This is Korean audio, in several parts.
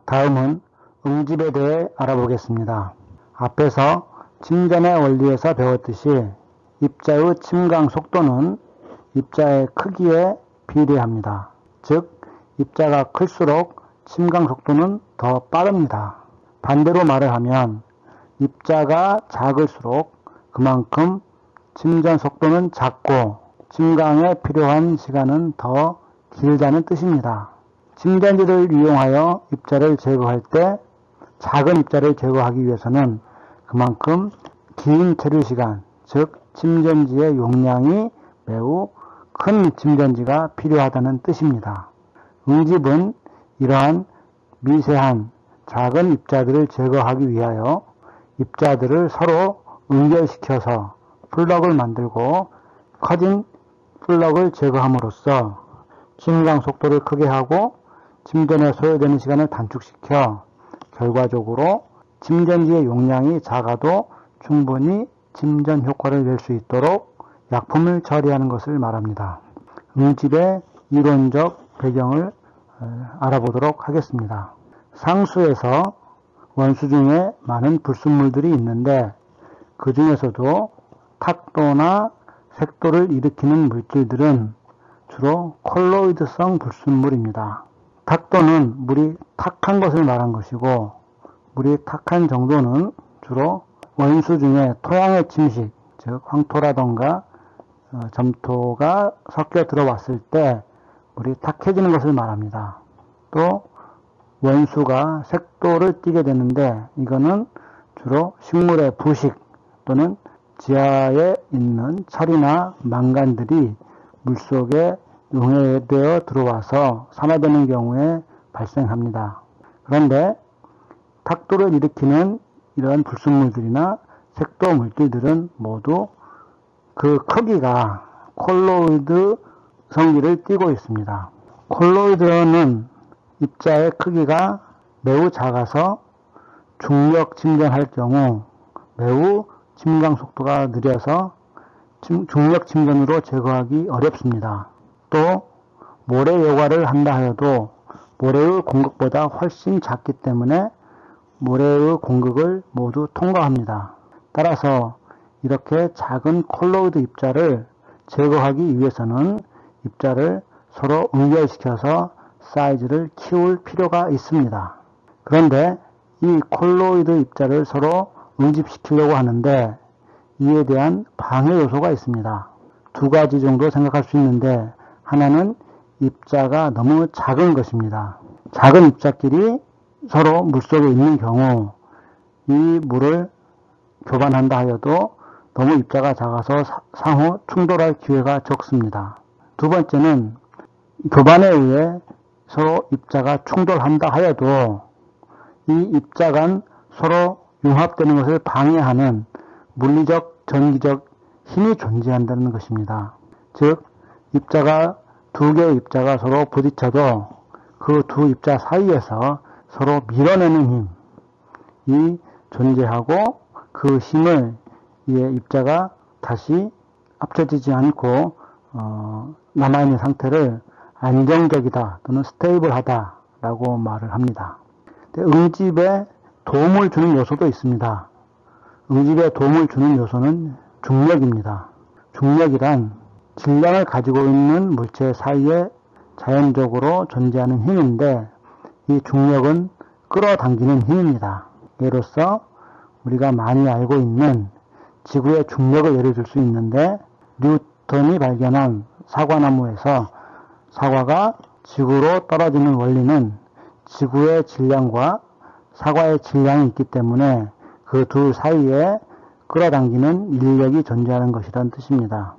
다음은 응집에 대해 알아보겠습니다. 앞에서 침전의 원리에서 배웠듯이 입자의 침강 속도는 입자의 크기에 비례합니다. 즉, 입자가 클수록 침강 속도는 더 빠릅니다. 반대로 말을 하면 입자가 작을수록 그만큼 침전 속도는 작고 침강에 필요한 시간은 더 길다는 뜻입니다. 침전지를 이용하여 입자를 제거할 때 작은 입자를 제거하기 위해서는 그만큼 긴 체류 시간, 즉 침전지의 용량이 매우 큰 침전지가 필요하다는 뜻입니다. 응집은 이러한 미세한 작은 입자들을 제거하기 위하여 입자들을 서로 응결시켜서 플럭을 만들고 커진 플럭을 제거함으로써 침강 속도를 크게 하고 침전에 소요되는 시간을 단축시켜 결과적으로 침전지의 용량이 작아도 충분히 침전 효과를 낼 수 있도록 약품을 처리하는 것을 말합니다. 응집의 이론적 배경을 알아보도록 하겠습니다. 상수에서 원수 중에 많은 불순물들이 있는데 그 중에서도 탁도나 색도를 일으키는 물질들은 주로 콜로이드성 불순물입니다. 탁도는 물이 탁한 것을 말한 것이고 물이 탁한 정도는 주로 원수 중에 토양의 침식, 즉 황토라던가 점토가 섞여 들어왔을 때 물이 탁해지는 것을 말합니다. 또 원수가 색도를 띠게 되는데 이거는 주로 식물의 부식 또는 지하에 있는 철이나 망간들이 물속에 용해되어 들어와서 산화되는 경우에 발생합니다. 그런데 탁도를 일으키는 이런 불순물들이나 색도 물질들은 모두 그 크기가 콜로이드 성질을 띠고 있습니다. 콜로이드는 입자의 크기가 매우 작아서 중력 침전할 경우 매우 침강 속도가 느려서 중력 침전으로 제거하기 어렵습니다. 또 모래 요과를 한다 하여도 모래의 공극보다 훨씬 작기 때문에 모래의 공극을 모두 통과합니다. 따라서 이렇게 작은 콜로이드 입자를 제거하기 위해서는 입자를 서로 응결시켜서 사이즈를 키울 필요가 있습니다. 그런데 이 콜로이드 입자를 서로 응집시키려고 하는데 이에 대한 방해 요소가 있습니다. 두 가지 정도 생각할 수 있는데 하나는 입자가 너무 작은 것입니다. 작은 입자끼리 서로 물속에 있는 경우 이 물을 교반한다 하여도 너무 입자가 작아서 상호 충돌할 기회가 적습니다. 두 번째는 교반에 의해 서로 입자가 충돌한다 하여도 이 입자 간 서로 융합되는 것을 방해하는 물리적, 전기적 힘이 존재한다는 것입니다. 즉, 두 개의 입자가 서로 부딪혀도 그 두 입자 사이에서 서로 밀어내는 힘이 존재하고 그 힘을 입자가 다시 합쳐지지 않고 남아있는 상태를 안정적이다 또는 스테이블하다 라고 말을 합니다. 응집에 도움을 주는 요소도 있습니다. 응집에 도움을 주는 요소는 중력입니다. 중력이란 질량을 가지고 있는 물체 사이에 자연적으로 존재하는 힘인데 이 중력은 끌어당기는 힘입니다. 예로서 우리가 많이 알고 있는 지구의 중력을 예를 들 수 있는데 뉴턴이 발견한 사과나무에서 사과가 지구로 떨어지는 원리는 지구의 질량과 사과의 질량이 있기 때문에 그 둘 사이에 끌어당기는 인력이 존재하는 것이라는 뜻입니다.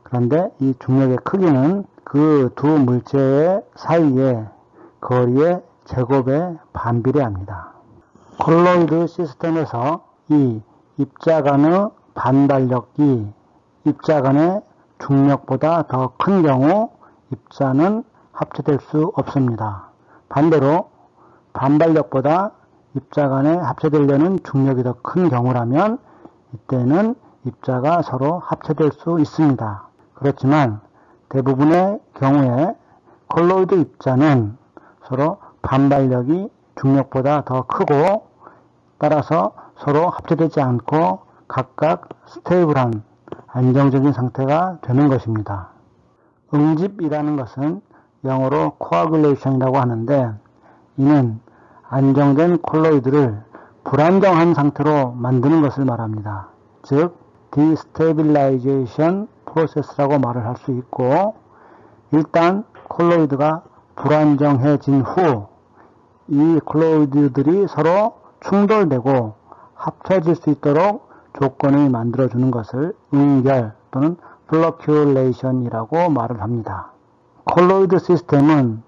그런데 이 중력의 크기는 그 두 물체의 사이의 거리의 제곱에 반비례합니다. 콜로이드 시스템에서 이 입자 간의 반발력이 입자 간의 중력보다 더 큰 경우 입자는 합체될 수 없습니다. 반대로 반발력보다 입자 간에 합체되려는 중력이 더 큰 경우라면 이때는 입자가 서로 합체될 수 있습니다. 그렇지만 대부분의 경우에 콜로이드 입자는 서로 반발력이 중력보다 더 크고 따라서 서로 합체되지 않고 각각 스테이블한 안정적인 상태가 되는 것입니다. 응집이라는 것은 영어로 coagulation이라고 하는데 이는 안정된 콜로이드를 불안정한 상태로 만드는 것을 말합니다. 즉 destabilization process라고 말을 할 수 있고 일단 콜로이드가 불안정해진 후 이 콜로이드들이 서로 충돌되고 합쳐질 수 있도록 조건을 만들어주는 것을 응결 또는 floculation이라고 말을 합니다. 콜로이드 시스템은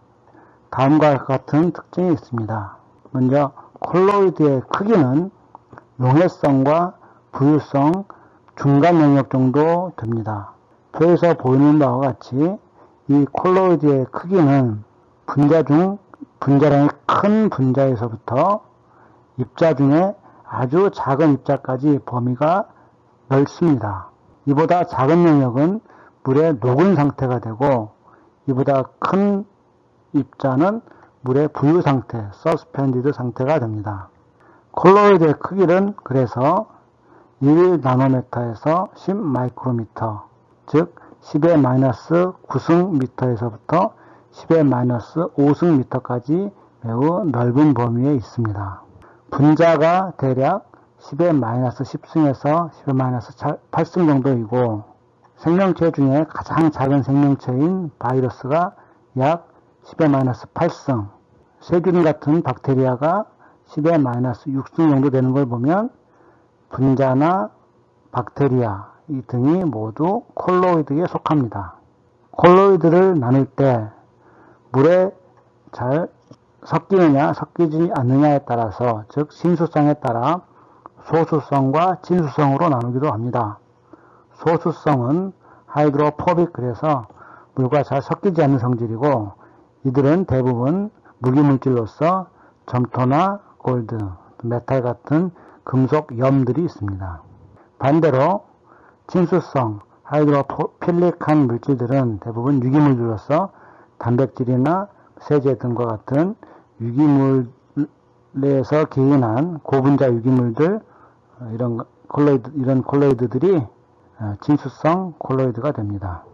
다음과 같은 특징이 있습니다. 먼저 콜로이드의 크기는 용해성과 부유성 중간 영역 정도 됩니다. 표에서 보이는 바와 같이 이 콜로이드의 크기는 분자 중 분자량이 큰 분자에서부터 입자 중에 아주 작은 입자까지 범위가 넓습니다. 이보다 작은 영역은 물에 녹은 상태가 되고 이보다 큰 입자는 물의 부유 상태, 서스펜디드 상태가 됩니다. 콜로이드의 크기는 그래서 1나노미터에서 10 마이크로미터, 즉 10의 마이너스 9승 미터에서부터 10의 마이너스 5승 미터까지 매우 넓은 범위에 있습니다. 분자가 대략 10의 마이너스 10승에서 10의 마이너스 8승 정도이고 생명체 중에 가장 작은 생명체인 바이러스가 약 10의 마이너스 8승, 세균 같은 박테리아가 10의 마이너스 6승 정도 되는 걸 보면 분자나 박테리아 이 등이 모두 콜로이드에 속합니다. 콜로이드를 나눌 때 물에 잘 섞이느냐 섞이지 않느냐에 따라서 즉 신수성에 따라 소수성과 진수성으로 나누기도 합니다. 소수성은 하이드로포빅 그래서 물과 잘 섞이지 않는 성질이고 이들은 대부분 무기물질로서 점토나 골드, 메탈 같은 금속 염들이 있습니다. 반대로 진수성, 하이드로필릭한 물질들은 대부분 유기물들로서 단백질이나 세제 등과 같은 유기물에서 기인한 고분자 유기물들 이런 콜로이드들이 진수성 콜로이드가 됩니다.